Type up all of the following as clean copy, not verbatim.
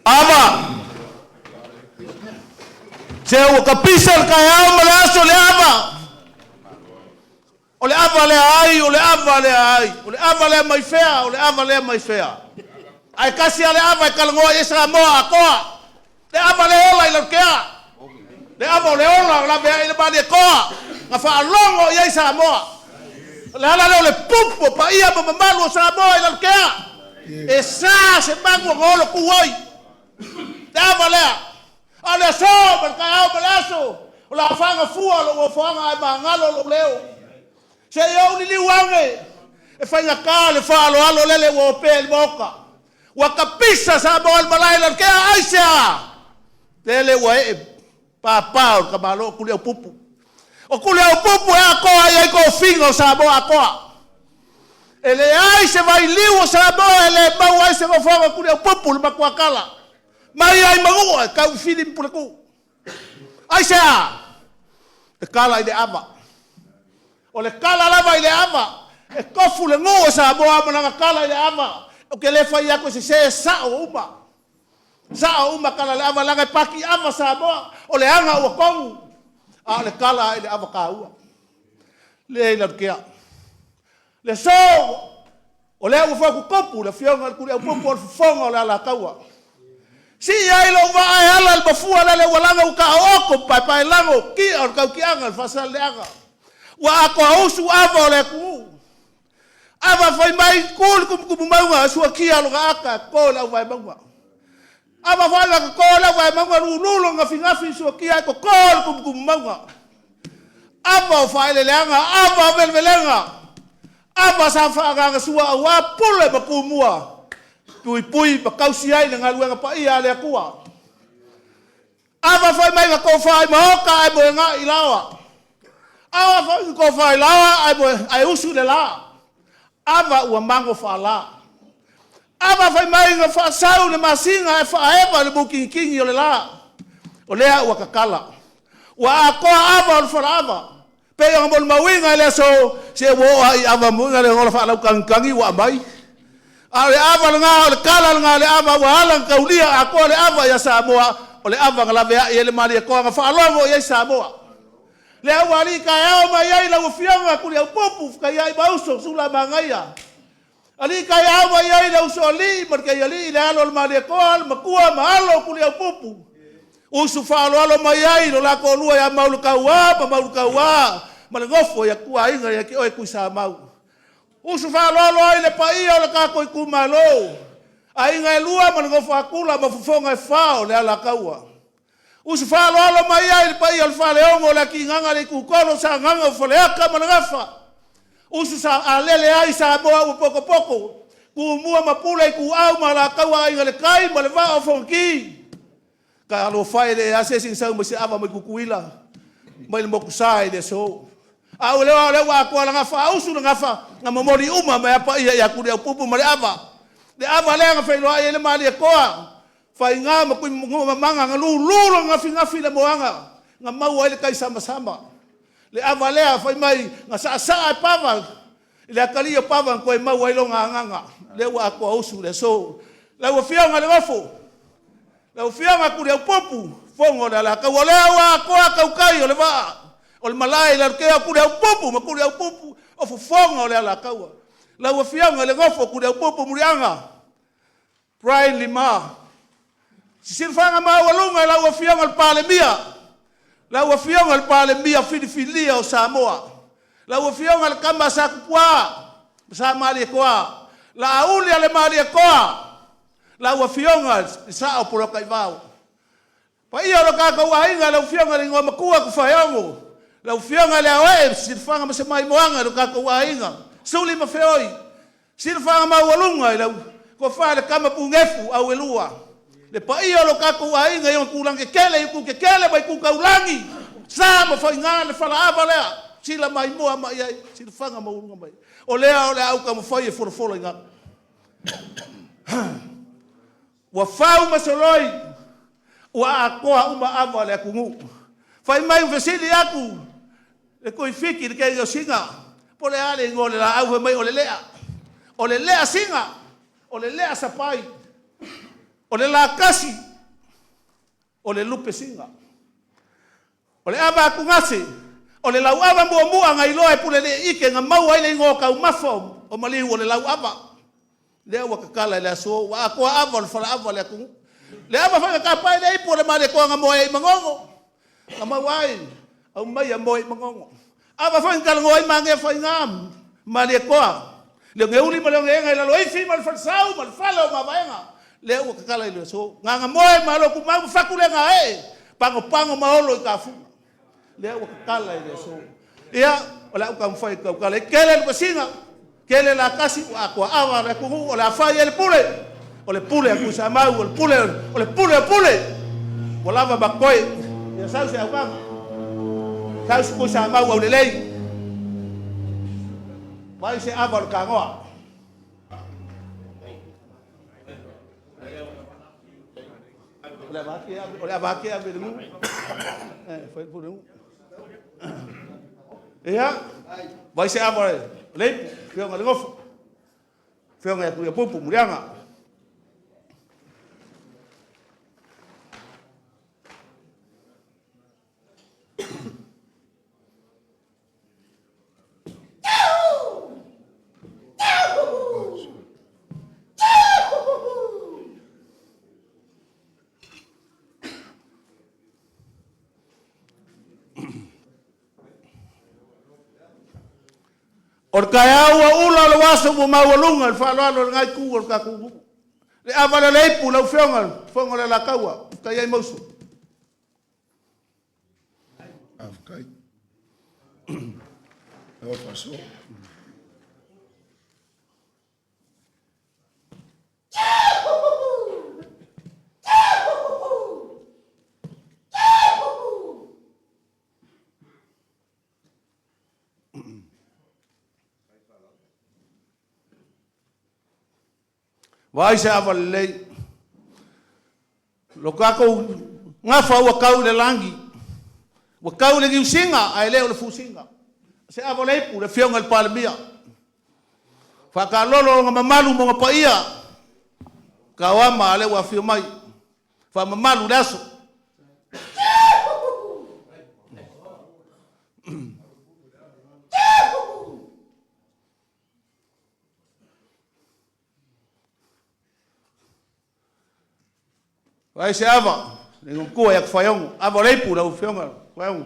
Ava. Se o kapisa kaya o malaso le ava. O le ava le ai, o le ava le ai. O le ava le mai fea, o le ava le mai fea. Ai kasi ale ava e kalangoa e sa moa akoa. Le ava le ola i lakea. Le ava le ola la bea i le bani koa. Nga wha alongo i ai sa moa. Le hala leo le pupo pa ia ma mamalu o sa moa i lakea. E sa se mangu ngolo kuoi. Le ava lea. Ale so, man kai au malaso. O la whanga fua lo o whanga ai ma ngalo lo leo. Se iau ni liwange. E whainga ka le wha alo alo lele wo pe il moka. Wa kapisa sa mo al malai lan kea aisha. Lele wa e pa ka malo kule o pupu. O kule o pupu e ako ai ko fingo sa mo ako. Ele aisha vai liu sa mo ele mau aisha ko fa kule o pupu le makwakala. Mai ai mangu ka fili pulaku. Aisha. E kala ide ava. O le kala lava ide ava. E kofu le ngo sa mo amana kala ide ava. O ke le fai ako se sao uma. Sao uma kala le ava langa paki ava sa moa. O le anga ua kongu. A le kala e le ava ka ua. Le ila kea. Le so. O le ua faku kopu. Le fionga kuri au popu o le fonga o le ala kaua. Si ai lo va ai ala le bafua le walanga uka oko pai lango. Ki o kau ki anga fasal le anga. Wa ako hausu ava o le kuu. Ava fai mai kul kum maunga sua kia lo aka ko la vai maunga. Ava fai la ko la vai maunga lu nga fingafi sua kia ko kum maunga. Ava fai le langa, ava velvelenga. Ava sa fa nga sua wa pule ba kumua. Pui pa kausi ai nga luenga pa ia le akua. Ava fai mai ko fai maoka ai mo nga ilawa. Ava fai ko fai lawa ai usu le la. Ava ua mango fala. Ava fai mai nga fa sau le masinga e fa eva le buking kingi o le la. O lea ua kakala. Ua akoa ava o le fara ava. Pea nga mo le mawinga le so se wo ai ava munga le ngola fa lau kangi ua mai. A le ava le nga o le kala nga le ava ua alang kaulia akoa le ava ya Samoa. O le ava nga lavea i le mali akoa nga fa alongo i Samoa. Le awali ka yao mai ai la ufianga kuli au popu ka yai bauso sula mangaya. Ali ka yao mai ai la usoli marka yali le alo mali kol makua mahalo kuli au popu. Usu falo alo mai ai lo la ko lua ya maulu kawa malengofo ya kua inga ya ki oi kuisa mau. Usu falo alo ai le pai o ka ko kumalo. Ainga lua malengofo akula mafufonga fao le ala kawa. Usu falo alo mai ai pa ia fale ongo la ki nganga le kukono sa nganga fale aka mangafa. Usu sa alele ai sa boa poko. Ku mua mapula ku au mala kawa ai le kai male va o fonki. Ka alo fai le assessing sa mo se ava mo kukuila. Mai le moku sai de so. Au le wa ko la ngafa usu la ngafa nga momori uma mai pa ia ya ku le pupu male ava. Le ava le nga fai lo ai le mali koa. Fai ngā makui manga ngā lulu ngafi le moanga. Ngā mau ai le kai sama. Le ava lea fai mai ngā saa pava. Le akali o pava koe mau ai lo nganga. Le ua ako ausu le so. Le ua fionga le wafo. Le ua fionga kuri au popu. Fongo le la kau le ua ako a kaukai o le waa. O le malai le kea kuri au popu. Ma kuri au popu. O fonga o le la kaua. Le ua fionga le wafo kuri au popu murianga. Brian Lima. Sirfanga ma walunga la ua fionga al palemia. La ua fionga al palemia filia o Samoa. La ua fionga al kama sa kupua. Sa mali koa. La auli ale mali koa. La ua fionga sa o poroka ivao. Pa ia lo ka ua inga la ua fionga le ngoma kua kufayongo. La ua fionga le awe sirfanga ma se mai moanga lo ka ua inga. Suli ma feoi. Sirfanga ma walunga la ko fa le kama pungefu au elua. Le pa ia lo ka ko ai nga yon kulang ke kele mai ku kaulangi sa ma fa nga le fala ava le sila mai mo ma ia sila fanga mo nga mai o le au ka mo fa e for nga wa fa ma soloi wa ako uma ava le ku ngu fa mai vesili aku le ko fiki ke yo singa po le ale ngole la au mai o le lea o le lea singa, o le lea sapai, o le la kasi, o le lupe singa. O le ava kungase, o le lau ava mua ngai loa e pule le ike ngā mau ai le ingo kau mafo, o maliu o le lau ava. Lea ua kakala le aso, wa a koa ava, le fala ava le akungu. Le ava whanga kapai le ipu le mare koa ngā moe i mangongo. Ngā mau ai, au mai a moe i mangongo. Ava whanga kalango ai mange whai ngām, mare koa. Le nge uli ma le nge ngai lalo ifi ma le whansau, ma le whala o ma vaenga. Lea ua kakala le aso, ngā moe ma lo kumau whakulenga e, pango maolo i ka funga. Lea ua kakala le aso. Ia, o la uka mwhai kau kala, kele le pasinga, kele la kasi, wa kua awa le kungu, o la whai e le pule. O le pule a kusa mau, o le pule. O lava bakoi, ia sau se au kama. Sau se kusa mau au le lei. Vai se awa le kangoa. O le avake a vele mu. Foi por um. Ia, vai se awa le lei, whionga le ngofo. Whionga e kuia pupu, murianga. O kai au ula lo waso mo mawalunga el fa lo ngai ku o ka ku le avala le pu lo fonga le la kaua kai ai mosu Afkai. O paso. vai se avala le lo ka ko ngafa wa kau le langi wa kau le giusinga ai le o le fusinga se avala le pu le fionga le palmia fa ka lolo nga mamalu mo pa ia ka wa ma le wa fio mai fa mamalu laso vai se ava le ko ya fa yong ava le pu la fionga fa yong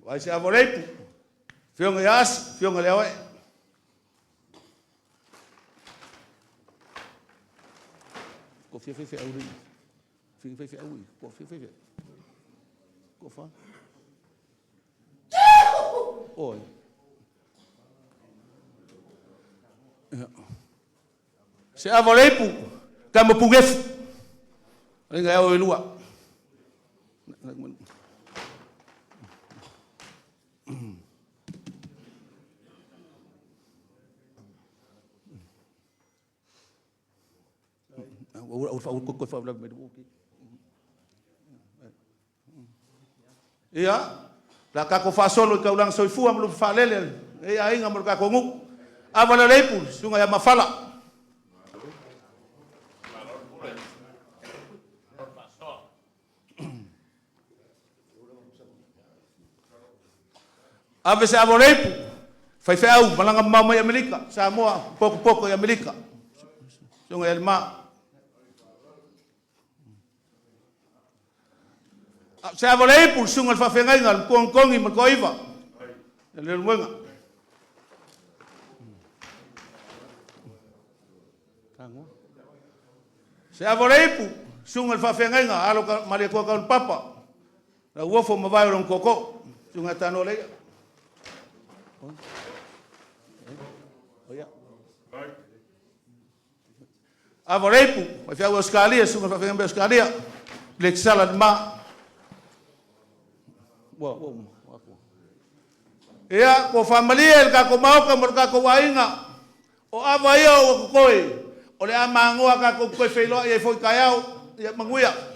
vai se ava le pu fionga yas fionga le oi ko fe au ri fe au ko fe ko fa oi se avoleipu kama pugefu ringa au lua ia la ka ko fa solo ka ulang soifu am lu fa lele e ai nga mo ka ko ngu avala leipu sunga ya mafala ave se avoleipu fai fe au malanga mama ya Amerika Samoa poko ya Amerika sunga ya ma se avolei por sunga fa fenga ngal kong i makoiva le luenga se avolei por sunga fa fenga ngal alo ka mare ko ka papa la uofo ma vai ron koko sunga tano le oya avolei por fa Australia sunga fa fenga Australia le sala ma Ia ko familia ka ko mau ka ko wainga. O ava ia o koe. O le amangoa ka ko koe wheloa ia foi kaiau ia manguia.